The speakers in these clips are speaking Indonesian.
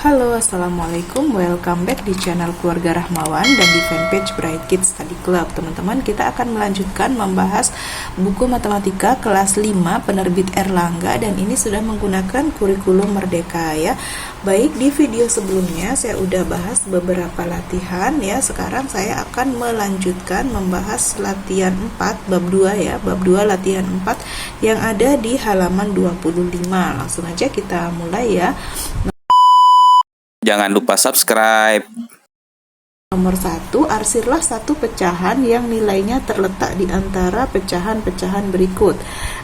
Halo, Assalamualaikum, welcome back di channel Keluarga Rahmawan dan di fanpage Bright Kids Study Club. Teman-teman, kita akan melanjutkan membahas buku matematika kelas 5 penerbit Erlangga, dan ini sudah menggunakan kurikulum Merdeka ya. Baik, di video sebelumnya saya udah bahas beberapa latihan ya. Sekarang saya akan melanjutkan membahas latihan 4 bab 2 ya, bab 2 latihan 4 yang ada di halaman 25. Langsung aja kita mulai ya. Jangan lupa subscribe. Nomor 1, arsirlah satu pecahan yang nilainya terletak di antara pecahan-pecahan berikut.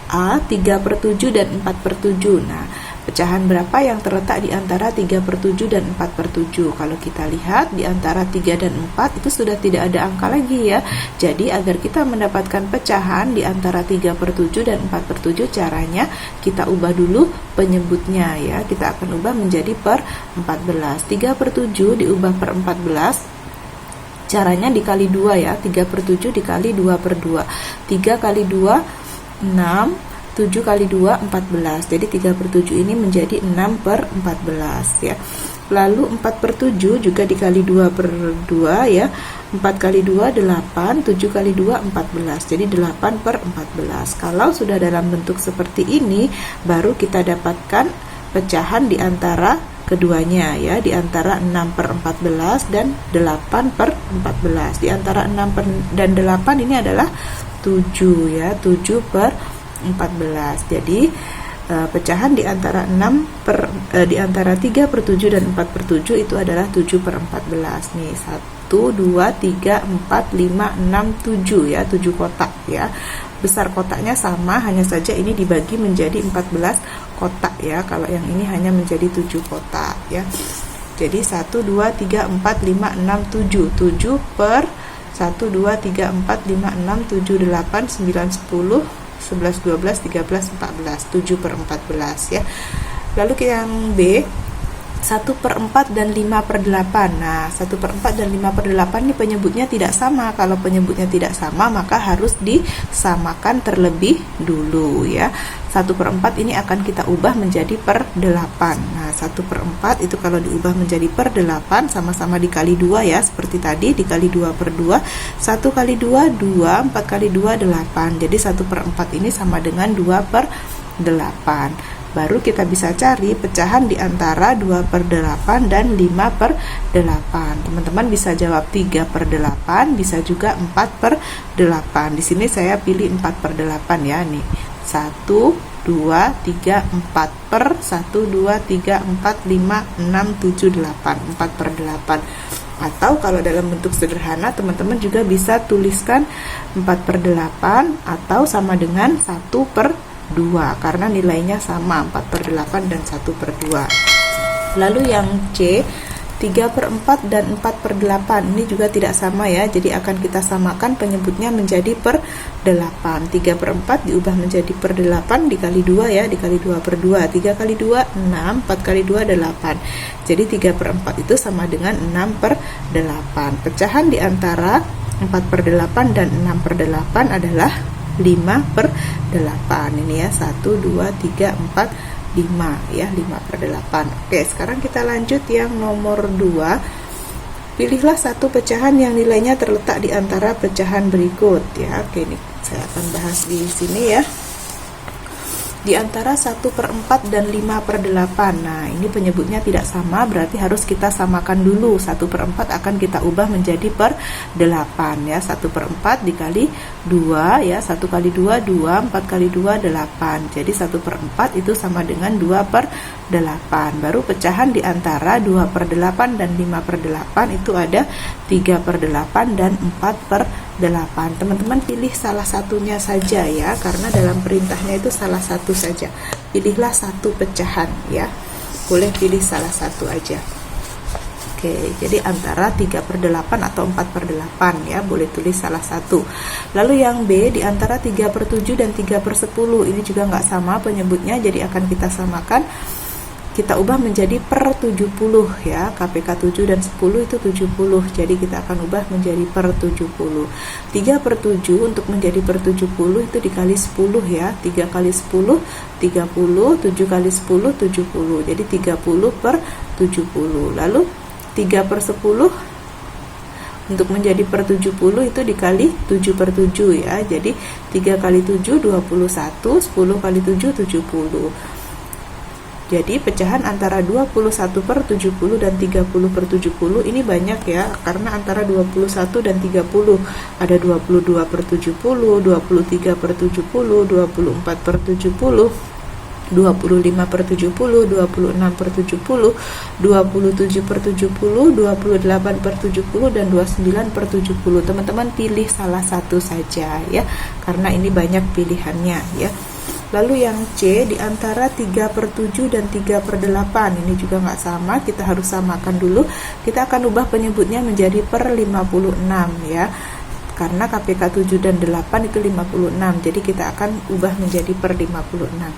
A, 3/7 dan 4/7. Nah, pecahan berapa yang terletak di antara 3/7 dan 4/7? Kalau kita lihat di antara 3 dan 4 itu sudah tidak ada angka lagi ya. Jadi agar kita mendapatkan pecahan di antara 3/7 dan 4/7, caranya kita ubah dulu penyebutnya ya. Kita akan ubah menjadi per 14. 3/7 diubah per 14. Caranya dikali 2 ya, 3/7 dikali 2/2. 3 kali 2, 6, 7 kali 2, 14. Jadi 3/7 ini menjadi 6/14 ya. Lalu 4/7 juga dikali 2/2 ya. 4 kali 2, 8, 7 kali 2, 14. Jadi 8/14. Kalau sudah dalam bentuk seperti ini, baru kita dapatkan pecahan di antara keduanya ya, di antara 6/14 dan 8/14. Di antara 6 dan 8 ini adalah 7 ya, 7/14. Jadi pecahan di antara di antara 3/7 dan 4/7 itu adalah 7/14 nih. 1, 2, 3, 4, 5, 6, 7 ya, 7 kotak ya. Besar kotaknya sama, hanya saja ini dibagi menjadi 14 kotak ya. Kalau yang ini hanya menjadi 7 kotak ya. Jadi 1, 2, 3, 4, 5, 6, 7. 7 per 1, 2, 3, 4, 5, 6, 7, 8, 9, 10, 11, 12, 13, 14. 7/14 ya. Lalu yang B, 1/4 dan 5/8. Nah, 1/4 dan 5/8 ini penyebutnya tidak sama. Kalau penyebutnya tidak sama, maka harus disamakan terlebih dulu ya. 1/4 ini akan kita ubah menjadi per 8. Nah, 1/4 itu kalau diubah menjadi per 8, sama-sama dikali 2 ya, seperti tadi dikali 2/2. 1 kali 2, 2, 4 kali 2, 8. Jadi 1/4 ini sama dengan 2/8. Baru kita bisa cari pecahan di antara 2/8 dan 5/8. Teman-teman bisa jawab 3/8, bisa juga 4/8. Di sini saya pilih 4/8 ya nih. 1, 2, 3, 4 per 1, 2, 3, 4, 5, 6, 7, 8. 4/8. Atau kalau dalam bentuk sederhana, teman-teman juga bisa tuliskan 4/8 atau sama dengan 1/2 karena nilainya sama, 4/8 dan 1/2. Lalu yang C, 3/4 dan 4/8 ini juga tidak sama ya, jadi akan kita samakan penyebutnya menjadi per 8. 3/4 diubah menjadi per 8 dikali 2 ya, dikali 2/2. 3 kali 2, 6, 4 kali 2, 8. Jadi 3/4 itu sama dengan 6/8. Pecahan di antara 4/8 dan 6/8 adalah 5/8. Ini ya, 1, 2, 3, 4, 5 ya, 5/8. Oke, sekarang kita lanjut yang nomor 2. Pilihlah satu pecahan yang nilainya terletak di antara pecahan berikut ya. Oke, ini saya akan bahas di sini ya. Di antara 1/4 dan 5/8. Nah, ini penyebutnya tidak sama, berarti harus kita samakan dulu. 1/4 akan kita ubah menjadi per 8 ya. 1/4 dikali 2 ya. 1 kali 2, 2, 4 kali 2, 8. Jadi 1/4 itu sama dengan 2/8. Baru pecahan di antara 2/8 dan 5/8 itu ada 3/8 dan 4/8. Teman-teman pilih salah satunya saja ya, karena dalam perintahnya itu salah satu saja. Pilihlah satu pecahan ya. Boleh pilih salah satu aja. Oke, jadi antara 3/8 atau 4/8 ya, boleh tulis salah satu. Lalu yang B, di antara 3/7 dan 3/10. Ini juga nggak sama penyebutnya, jadi akan kita samakan kita ubah menjadi per 70 ya. KPK 7 dan 10 itu 70, jadi kita akan ubah menjadi per 70. 3 per 7 untuk menjadi per 70 itu dikali 10 ya. 3 kali 10 30, 7 kali 10 70, jadi 30 per 70. Lalu 3 per 10 untuk menjadi per 70 itu dikali 7 per 7 ya. Jadi 3 kali 7 21, 10 kali 7 70. Jadi pecahan antara 21 per 70 dan 30 per 70 ini banyak ya, karena antara 21 dan 30 ada 22 per 70, 23 per 70, 24 per 70, 25 per 70, 26 per 70, 27 per 70, 28 per 70, dan 29 per 70. Teman-teman pilih salah satu saja ya, karena ini banyak pilihannya ya. Lalu yang C di antara 3 per 7 dan 3 per 8 ini juga nggak sama, kita harus samakan dulu. Kita akan ubah penyebutnya menjadi per 56 ya, karena KPK 7 dan 8 itu 56, jadi kita akan ubah menjadi per 56.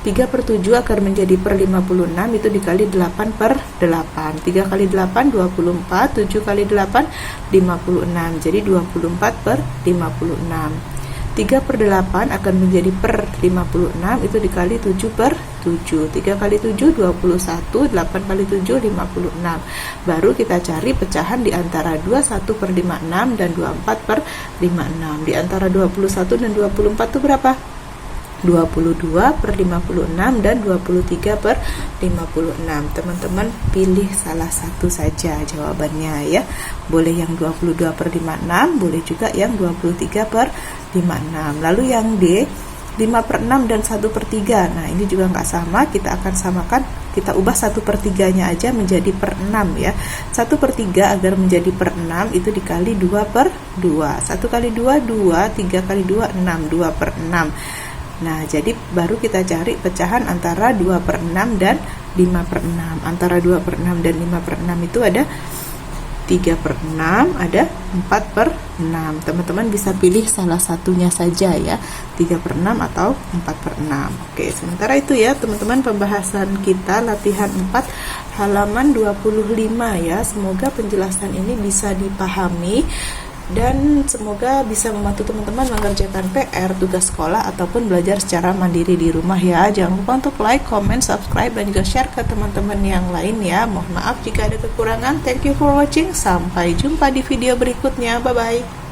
3 per 7 akan menjadi per 56 itu dikali 8 per 8. 3 kali 8 24, 7 kali 8 56, jadi 24 per 56. 3 per 8 akan menjadi per 56 itu dikali 7 per 7. 3 kali 7 21, 8 kali 7 56. Baru kita cari pecahan di antara 21 per 56 dan 24 per 56. Di antara 21 dan 24 itu berapa? 22 per 56 dan 23 per 56. Teman-teman pilih salah satu saja jawabannya ya. Boleh yang 22 per 56, boleh juga yang 23 per 56. Lalu yang D 5 per 6 dan 1 per 3. Nah ini juga nggak sama, kita akan samakan, kita ubah 1 per 3 nya aja menjadi per 6 ya. 1 per 3 agar menjadi per 6 itu dikali 2 per 2. 1 kali 2 2, 3 kali 2 6, 2 per 6. Nah, jadi baru kita cari pecahan antara 2 per 6 dan 5 per 6. Antara 2 per 6 dan 5 per 6 itu ada 3 per 6, ada 4 per 6. Teman-teman bisa pilih salah satunya saja ya, 3 per 6 atau 4 per 6. Oke, sementara itu ya teman-teman pembahasan kita latihan 4 halaman 25 ya. Semoga penjelasan ini bisa dipahami dan semoga bisa membantu teman-teman mengerjakan PR, tugas sekolah, ataupun belajar secara mandiri di rumah ya. Jangan lupa untuk like, comment, subscribe, dan juga share ke teman-teman yang lain ya. Mohon maaf jika ada kekurangan. Thank you for watching. Sampai jumpa di video berikutnya. Bye-bye.